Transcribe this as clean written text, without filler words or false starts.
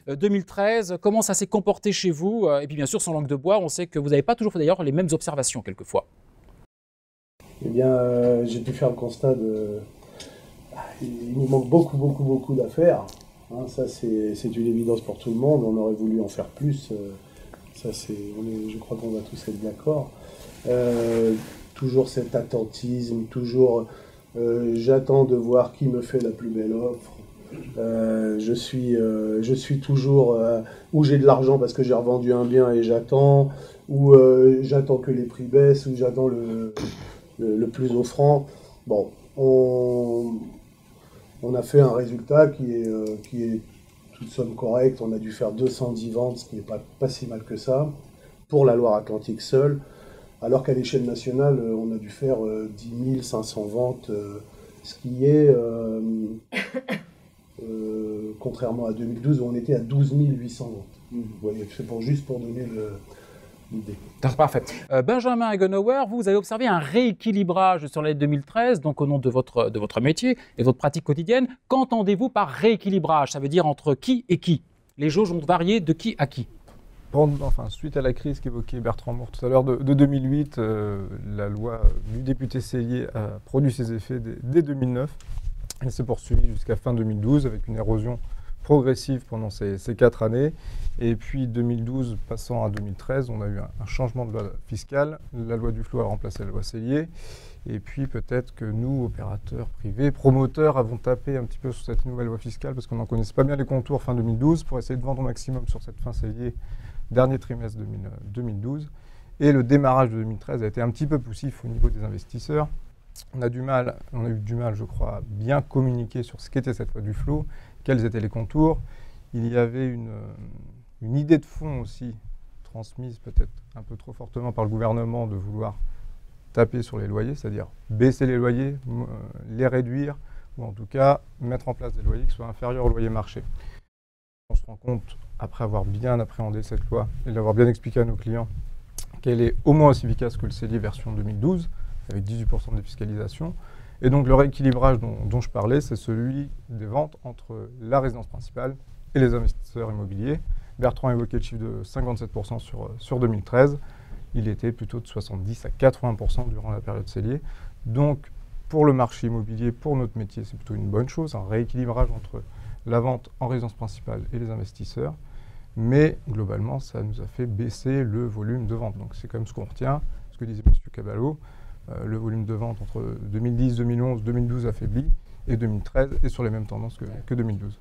« 2013, comment ça s'est comporté chez vous? Et puis bien sûr, sans langue de bois, on sait que vous n'avez pas toujours fait d'ailleurs les mêmes observations quelquefois. Eh bien, j'ai pu faire le constat de... Il nous manque beaucoup d'affaires. Hein, ça, c'est une évidence pour tout le monde. On aurait voulu en faire plus. Ça, je crois qu'on va tous être d'accord. Toujours cet attentisme, toujours j'attends de voir qui me fait la plus belle offre. Je suis toujours où j'ai de l'argent parce que j'ai revendu un bien et j'attends, ou j'attends que les prix baissent, ou j'attends le plus offrant. Bon, on a fait un résultat qui est toute somme correcte. On a dû faire 210 ventes, ce qui n'est pas si mal que ça, pour la Loire-Atlantique seule, alors qu'à l'échelle nationale, on a dû faire 10 500 ventes, ce qui est, contrairement à 2012, où on était à 12 800 ventes. Vous voyez, c'est juste pour donner l'idée. Parfait. Benjamin Hagenauer, vous avez observé un rééquilibrage sur l'année 2013, donc au nom de votre métier et de votre pratique quotidienne. Qu'entendez-vous par rééquilibrage? Ça veut dire entre qui et qui? Les jauges ont varié de qui à qui? Suite à la crise qu'évoquait Bertrand Moore tout à l'heure de 2008, la loi du député Sellier a produit ses effets dès 2009. Elle s'est poursuivie jusqu'à fin 2012 avec une érosion progressive pendant ces 4 années. Et puis 2012 passant à 2013, on a eu un changement de loi fiscale. La loi Duflot a remplacé la loi Sellier. Et puis peut-être que nous, opérateurs privés, promoteurs, avons tapé un petit peu sur cette nouvelle loi fiscale parce qu'on n'en connaissait pas bien les contours fin 2012 pour essayer de vendre au maximum sur cette fin Sellier, dernier trimestre 2012. Et le démarrage de 2013 a été un petit peu poussif au niveau des investisseurs. On a eu du mal, je crois, à bien communiquer sur ce qu'était cette loi Duflot, quels étaient les contours. Il y avait une idée de fond aussi, transmise peut-être un peu trop fortement par le gouvernement, de vouloir taper sur les loyers, c'est-à-dire baisser les loyers, les réduire, ou en tout cas mettre en place des loyers qui soient inférieurs au loyer marché. On se rend compte, après avoir bien appréhendé cette loi et l'avoir bien expliqué à nos clients, qu'elle est au moins aussi efficace que le Sellier version 2012, avec 18% de défiscalisation. Et donc le rééquilibrage dont je parlais, c'est celui des ventes entre la résidence principale et les investisseurs immobiliers. Bertrand a évoqué le chiffre de 57% sur 2013. Il était plutôt de 70 à 80% durant la période Sellier. Donc pour le marché immobilier, pour notre métier, c'est plutôt une bonne chose, un rééquilibrage entre la vente en résidence principale et les investisseurs. Mais globalement, ça nous a fait baisser le volume de vente. Donc c'est quand même ce qu'on retient, ce que disait M. Caballo. Le volume de vente entre 2010, 2011, 2012 affaibli, et 2013 est sur les mêmes tendances que 2012.